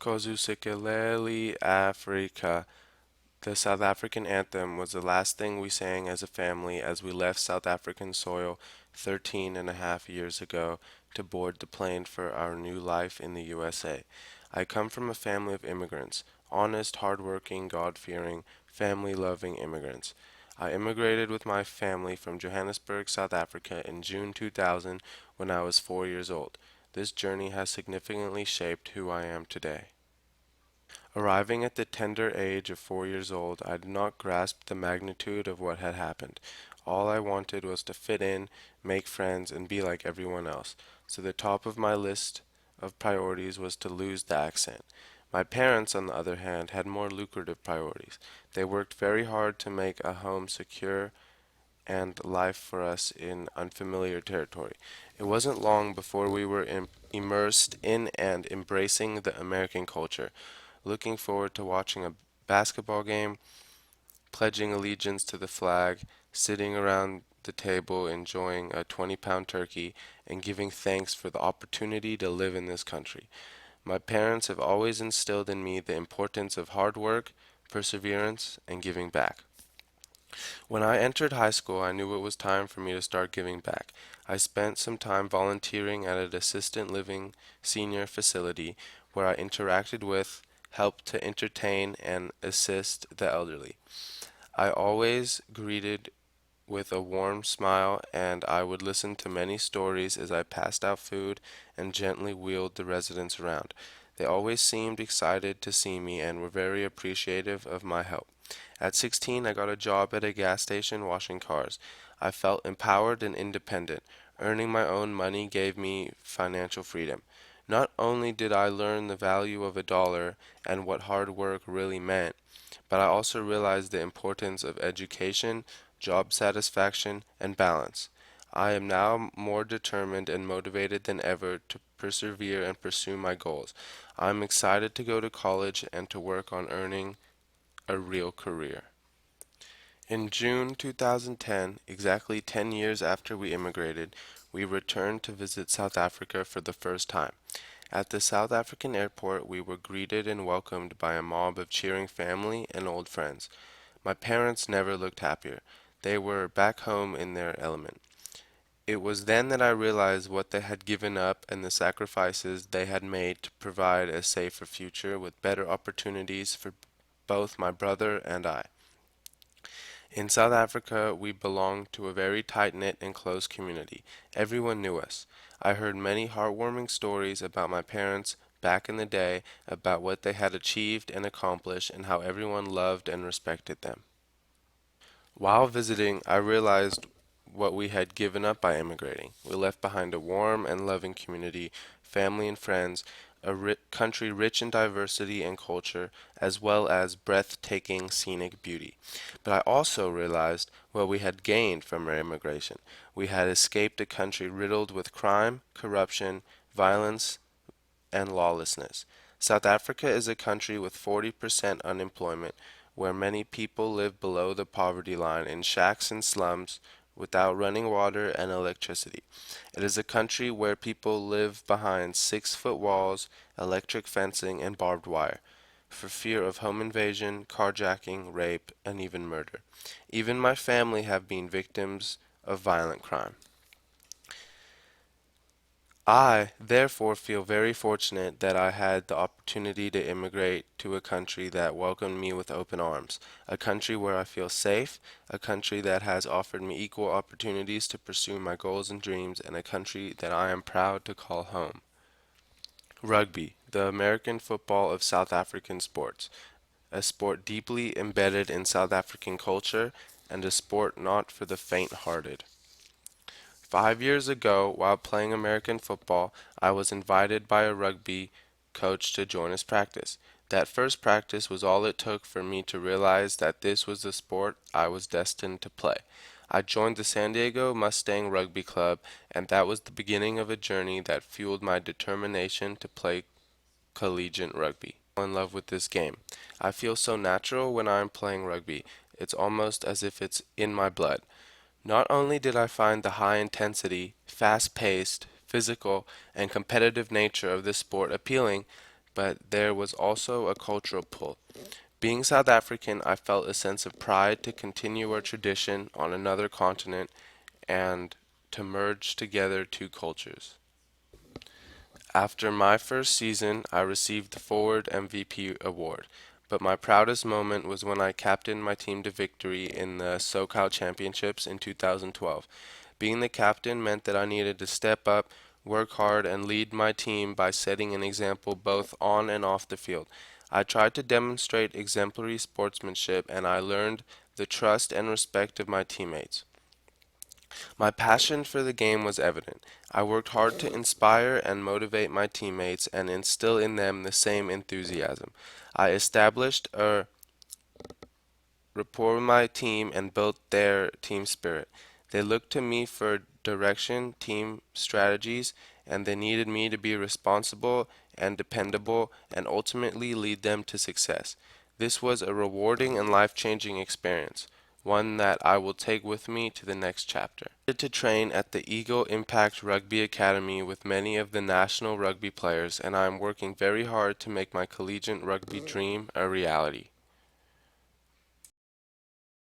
Kozusikeleli Africa. The South African anthem was the last thing we sang as a family as we left South African soil 13.5 years ago to board the plane for our new life in the USA. I come from a family of immigrants, honest, hardworking, God-fearing, family-loving immigrants. I immigrated with my family from Johannesburg, South Africa in June 2000 when I was 4 years old. This journey has significantly shaped who I am today. Arriving at the tender age of 4 years old, I did not grasp the magnitude of what had happened. All I wanted was to fit in, make friends, and be like everyone else. So the top of my list of priorities was to lose the accent. My parents, on the other hand, had more lucrative priorities. They worked very hard to make a home secure and life for us in unfamiliar territory. It wasn't long before we were immersed in and embracing the American culture, looking forward to watching a basketball game, pledging allegiance to the flag, sitting around the table enjoying a 20-pound turkey, and giving thanks for the opportunity to live in this country. My parents have always instilled in me the importance of hard work, perseverance, and giving back. When I entered high school, I knew it was time for me to start giving back. I spent some time volunteering at an assistant living senior facility where I interacted with, helped to entertain, and assist the elderly. I always greeted with a warm smile, and I would listen to many stories as I passed out food and gently wheeled the residents around. They always seemed excited to see me and were very appreciative of my help. At 16, I got a job at a gas station washing cars. I felt empowered and independent. Earning my own money gave me financial freedom. Not only did I learn the value of a dollar and what hard work really meant, but I also realized the importance of education, job satisfaction, and balance. I am now more determined and motivated than ever to persevere and pursue my goals. I am excited to go to college and to work on earning a real career. In June 2010, exactly 10 years after we immigrated, we returned to visit South Africa for the first time. At the South African airport, we were greeted and welcomed by a mob of cheering family and old friends. My parents never looked happier. They were back home in their element. It was then that I realized what they had given up and the sacrifices they had made to provide a safer future with better opportunities for both my brother and I. In South Africa, we belonged to a very tight-knit and close community. Everyone knew us. I heard many heartwarming stories about my parents back in the day, about what they had achieved and accomplished, and how everyone loved and respected them. While visiting, I realized what we had given up by immigrating. We left behind a warm and loving community, family and friends, a country rich in diversity and culture, as well as breathtaking scenic beauty. But I also realized what we had gained from our immigration. We had escaped a country riddled with crime, corruption, violence, and lawlessness. South Africa is a country with 40% unemployment, where many people live below the poverty line in shacks and slums without running water and electricity. It is a country where people live behind 6 foot walls, electric fencing, and barbed wire, for fear of home invasion, carjacking, rape, and even murder. Even my family have been victims of violent crime. I, therefore, feel very fortunate that I had the opportunity to immigrate to a country that welcomed me with open arms, a country where I feel safe, a country that has offered me equal opportunities to pursue my goals and dreams, and a country that I am proud to call home. Rugby, the American football of South African sports, a sport deeply embedded in South African culture and a sport not for the faint-hearted. 5 years ago, while playing American football, I was invited by a rugby coach to join his practice. That first practice was all it took for me to realize that this was the sport I was destined to play. I joined the San Diego Mustang Rugby Club, and that was the beginning of a journey that fueled my determination to play collegiate rugby. I fell in love with this game. I feel so natural when I'm playing rugby. It's almost as if it's in my blood. Not only did I find the high intensity, fast paced, physical, and competitive nature of this sport appealing, but there was also a cultural pull. Being South African, I felt a sense of pride to continue our tradition on another continent and to merge together two cultures. After my first season, I received the Forward MVP award, but my proudest moment was when I captained my team to victory in the SoCal Championships in 2012. Being the captain meant that I needed to step up, work hard, and lead my team by setting an example both on and off the field. I tried to demonstrate exemplary sportsmanship, and I learned the trust and respect of my teammates. My passion for the game was evident. I worked hard to inspire and motivate my teammates and instill in them the same enthusiasm. I established a rapport with my team and built their team spirit. They looked to me for direction, team strategies, and they needed me to be responsible and dependable and ultimately lead them to success. This was a rewarding and life-changing experience, one that I will take with me to the next chapter. I started to train at the Eagle Impact Rugby Academy with many of the national rugby players, and I am working very hard to make my collegiate rugby dream a reality.